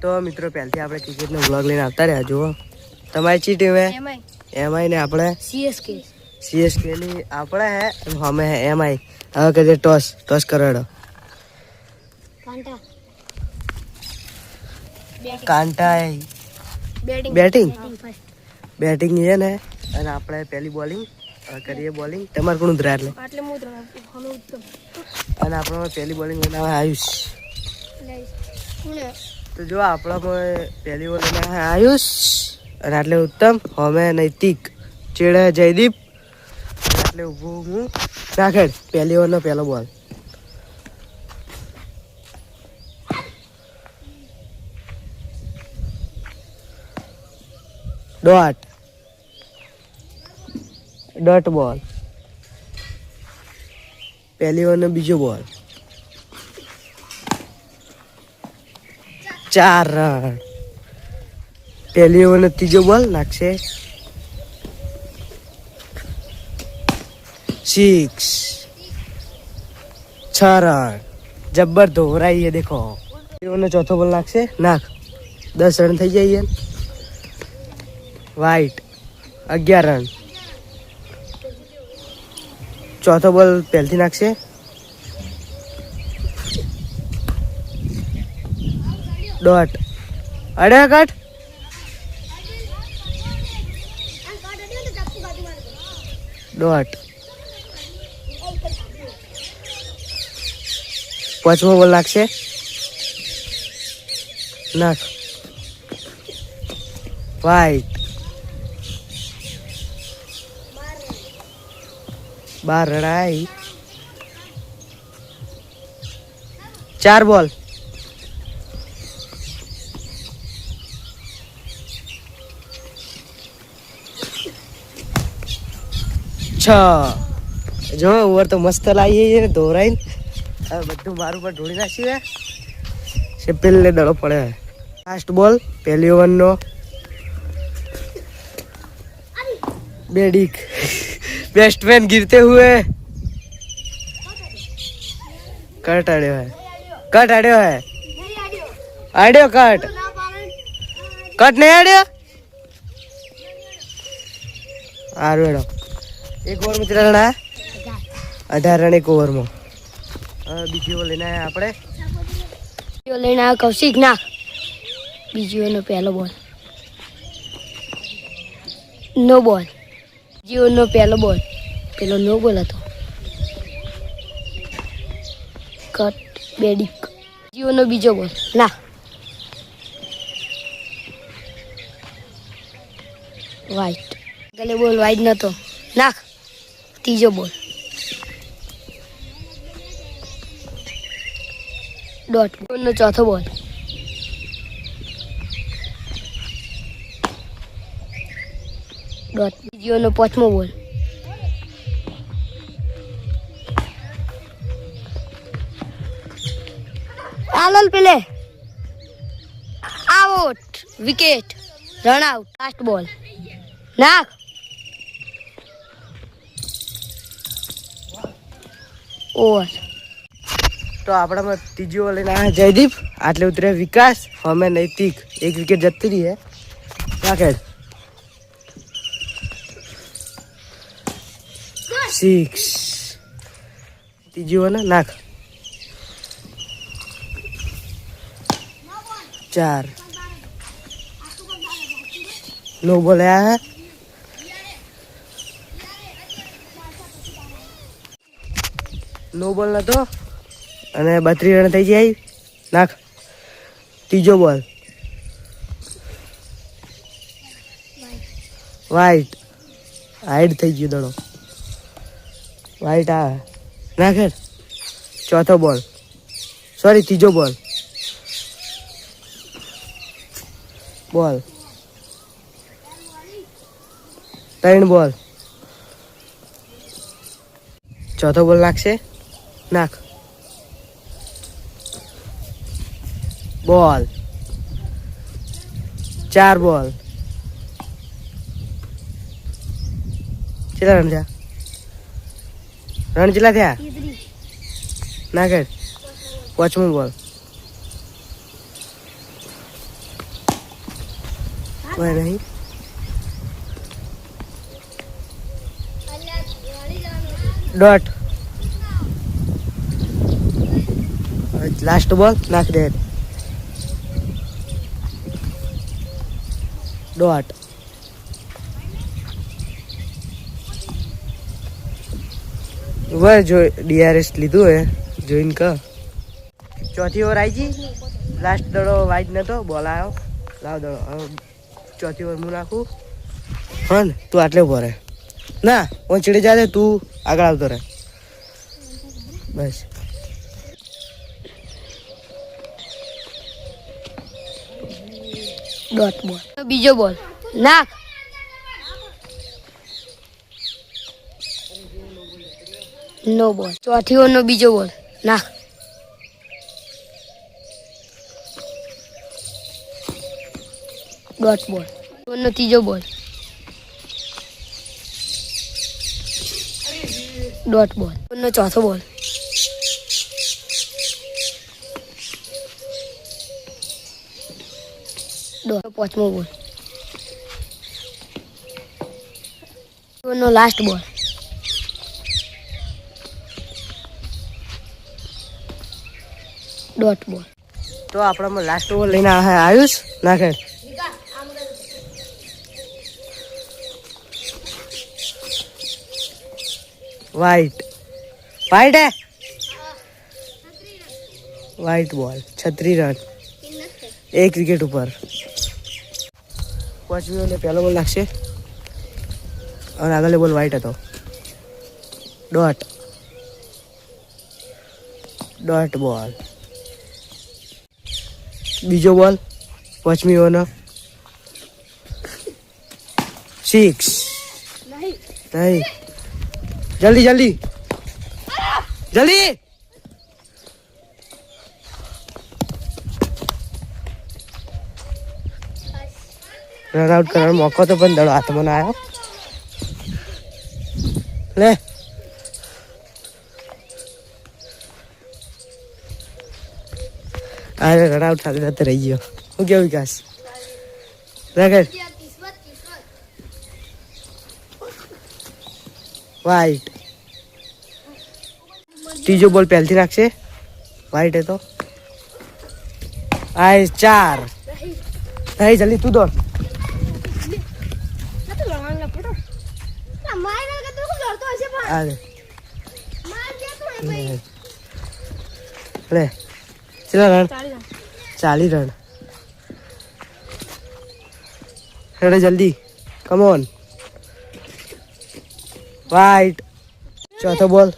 તો મિત્રો પહેલથી આપણે ક્રિકેટનો વ્લોગ લઈને આવતા રહ્યા. જુઓ તમારી ચી ટીમ હે? એમઆઈ ને આપણે સીએસકે ની આપણે હે અમે હે એમઆઈ. હવે કે ટોસ કરાડો. કાંટા બેટિંગ છે ને અને આપણે પહેલી બોલિંગ કરીએ. બોલિંગ તમારે કોણ ઉતરા એટલે અને આપણે પહેલી બોલિંગ લઈને આયુષ. તો જો આપણામાં પહેલી બોલ લઈને આયુષ અને આટલે ઉત્તમ અમે નૈતિક ચેડે જયદીપ એટલે ઊભું હું નાખેડ. પહેલી ઓવરનો પહેલો બોલ. ડોટ બોલ. પહેલી ઓવરનો બીજો બોલ. 4 રન. પહેલી ઓવરનો ત્રીજો બોલ નાખશે 6. 6 રન. જબ્બર ધોરાઈ है देखो. ચોથો બોલ નાખશે નાખ 10 રન થઈ જાય. White 11 run. ચોથો બોલ પહેલથી નાખશે ડોટ. અડે કટ. ડોટ. પાંચમો બોલ નાખશે નાખ વાઇટ 12 રડાઈ. 4 બોલ. જો ઓવર તો મસ્ત લાવીએ ને દોરાઈને. હવે બધું મારું પર ઢોળી નાખ્યું છે. પેલે દડો પડે. લાસ્ટ બોલ પહેલી ઓવરનો બેડિક. बैट्समैन गिरते हुए कट आड़े है. कट आड़े है. आड़े कट नहीं आड़े. आरो एक ओवर में कितना रन है? 18 रन एक ओवर में. बीजी ओवर लेना है આપણે. લેના કૌશિક ના. બીજી ઓવરનો પહેલો બોલ. નો બોલ. જીઓનો પહેલો બોલ. પેલો નો બોલ હતો. કટ બેડિક. જીઓનો બીજો બોલ ના. વાઇટ. ગલે બોલ વાઇટ નતો નાખ. ત્રીજો બોલ ડોટ. નો ચોથો બોલ ડોટ. જીઓનો પાંચમો બોલ આલલ પેલે out. Wicket. Run out. Last બોલ નાખ. ઓવર. તો આપણામાં ત્રીજી ઓવર લઈને આવ્યા જયદીપ. આટલે ઉતરે વિકાસ. અમે નૈતિક. એક વિકેટ જતી રહી હે નાખે 6. ત્રીજી ઓવર નાખ 4. નો બોલ આયા. નો બોલ નતો અને 32 રન થઈ જાય નાખ. ત્રીજો બોલ વાઇટ. હાઈડ થઈ ગયો દડો. વાઇટ આવે નાખે. ચોથો બોલ સોરી ત્રીજો બોલ. બોલ 3 બોલ. ચોથો બોલ નાખશે નાખ. બોલ 4 બોલ. કેટલા રન થયા? રન કેટલા થયા? નાખે પાંચમો બોલ નહીં. ડોટ. લાસ્ટ બોલ નાખ દે. ડોટ. જો ડીઆરએસ લીધું હે જોઈને ક ચોથી ઓવર આવી ગઈ. લાસ્ટ દડો વાઈટ નતો, બોલ આવ્યો. લાવ દડો હવે ચોથી ઓવર હું નાખું. હા ને તું આટલે ઉભો રહે. ના હું ચીડી જા, તું આગળ આવતો રહે બસ. ડોટ બોલ. બીજો બોલ નાખ. નો બોલ. ચોથી ઓવરનો બીજો બોલ નાખ. ડોટ બોલ. ઓવરનો ત્રીજો બોલ. ડોટ બોલ. ઓવરનો ચોથો બોલ. ડોટ. પાંચમો બોલ. ઓવરનો લાસ્ટ બોલ. ડોટ બોલ. તો આપણામાં લાસ્ટ ઓવર લઈને આયુષ નાખે. વાઈટ. વાઈટ હે. વાઈટ બોલ 36 રન, 1 વિકેટ ઉપર. પાંચમી ઓવરને પહેલો બોલ નાખશે અને આગળ બોલ વાઈટ હતો. ડોટ. ડોટ બોલ. બીજો બોલ પાંચમી ઓવરનો 6 નહીં. જલ્દી જલ્દી જલ્દી. રન આઉટ કરવાનો મોકો તો પણ દડો હાથમાં ના આવ્યો. લે અરે રન આઉટ સાથે સાથે રહી ગયો. હું કેવું વિકાસ રેગડ. વાઈટ. ત્રીજો બોલ પહેલથી નાખશે. વાઈટ હે તો આય 4. hey જલ્દી તું દોડ. લે ચલા રન 40 રન. હેડે જલ્દી કમ ઓન. વાઈટ. ચોથો બોલ.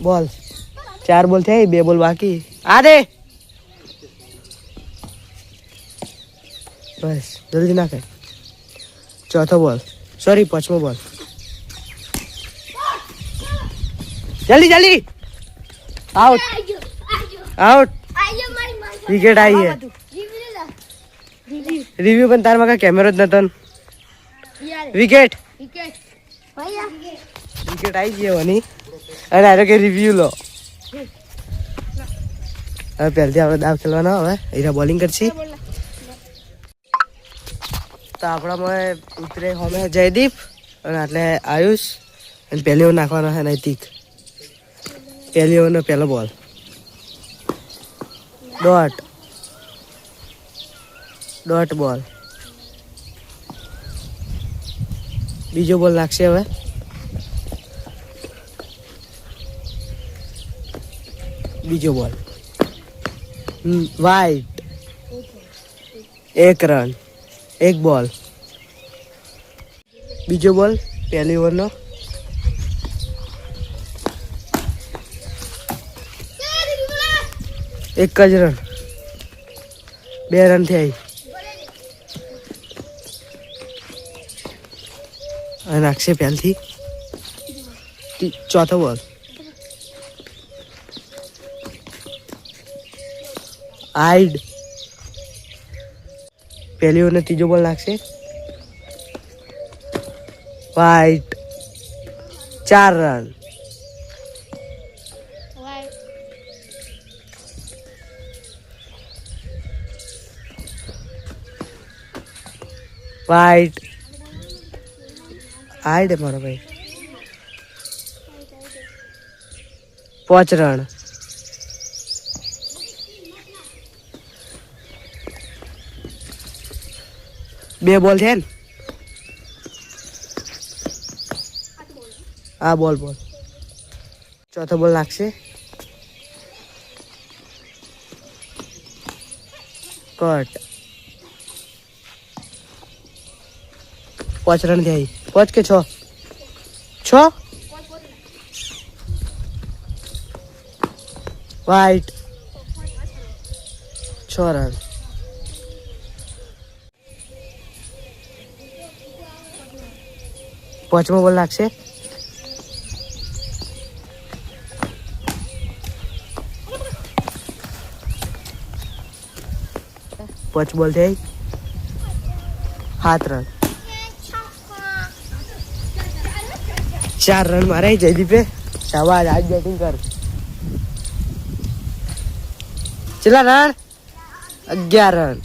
બોલ 4 બોલ થઈ, 2 બોલ બાકી. આ દે બસ જલ્દી નાખે. ચોથો બોલ સોરી પાંચમો બોલ. જલ્દી જલ્દી. Out out. વિકેટ આવી હે. રિવ્યુ પણ તારમાં કઈ કેમેરો જ નતો. વિકેટ વિકેટ આવી ગયો ની. અને આરો કે રિવ્યુ લો. હવે પહેલથી આપણે દાવ ખેલવાનો. હવે હીરા બોલિંગ કરશી. તો આપણામાં ઉતરે હોમે જયદીપ અને એટલે આયુષ. અને પહેલી ઓવર નાખવાનો છે નૈતિક. પહેલી ઓવરનો પહેલો બોલ. ડોટ. ડોટ બોલ. બીજો બોલ નાખશે હવે. બીજો બોલ વાઈટ. 1 રન 1 બોલ. બીજો બોલ પહેલી ઓવરનો. એક જ રન. 2 રન થઈ. અને નાખશે પહેલથી. ચોથો બોલ. આઈડ. પહેલી ઓવરનો ત્રીજો બોલ નાખશે. વાઈટ. 4 રન. વાઈટ આઈડે મારો ભાઈ 5 રન. બે બોલ છે ને આ બોલ ચોથો બોલ નાખશે. કટ 5 રન થઈ. 5 કે 6 વાઈટ 6 રન. પાંચમો બોલ નાખશે. પાંચ બોલ થઈ 7 રન. 4 રન મારે જયદીપે. શાબાશ આજ બેટિંગ કર. કેટલા રન? 11 રન.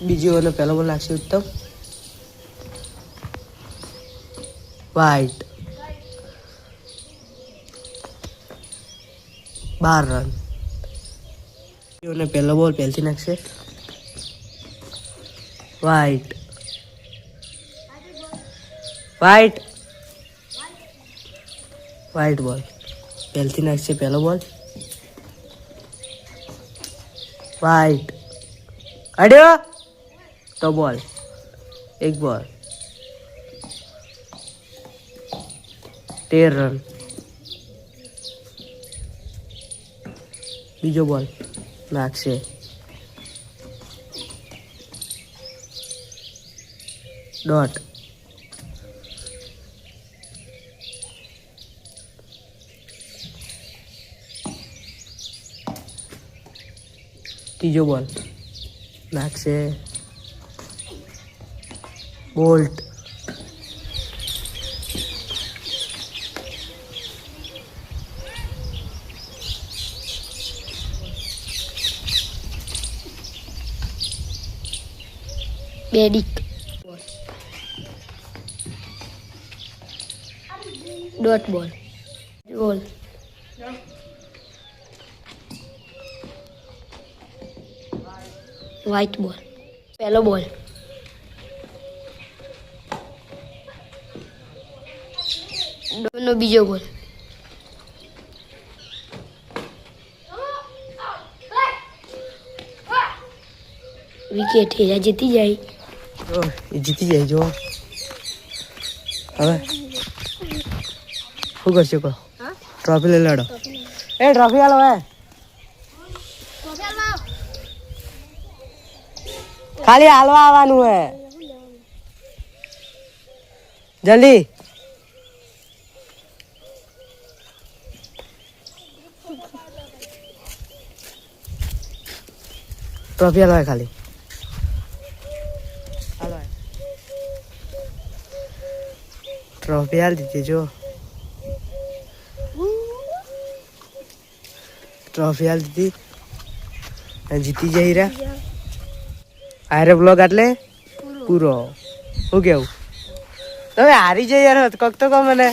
બીજી ઓવરનો પહેલો બોલ નાખશે ઉત્તમ. White 12 run. બીજી પહેલો બોલ પહેલથી નાખશે. વાઈટ બોલ પહેલથી નાખશે. પહેલો બોલ વાઈટ અડ્યો તો બોલ. એક બોલ 13 રન. બીજો બોલ નાખશે. ડોટ ત્રીજો બોલ નાખશે. બોલ્ટ બેડિક ડોટ બોલ વ્હાઈટ બોલ. પહેલો બોલ નો બીજો બોલ. વિકેટ હેરા જીતી જાય. જીતી જાય. જો હવે શું કરશે કહો. ટ્રોફી લઈ લડો. ટ્રોફી હાલો હે. ખાલી હાલવા આવવાનું હે જલ્દી. ટ્રોફી હાલવા ખાલી. ટ્રોફી હાલ દીધી. જો ટ્રોફી હાલ દીધી. જીતી જઈ રહ્યા. આરે બ્લોગ એટલે પૂરો. શું કેવું તમે હારી જઈ યાર. કક તો કહો મને.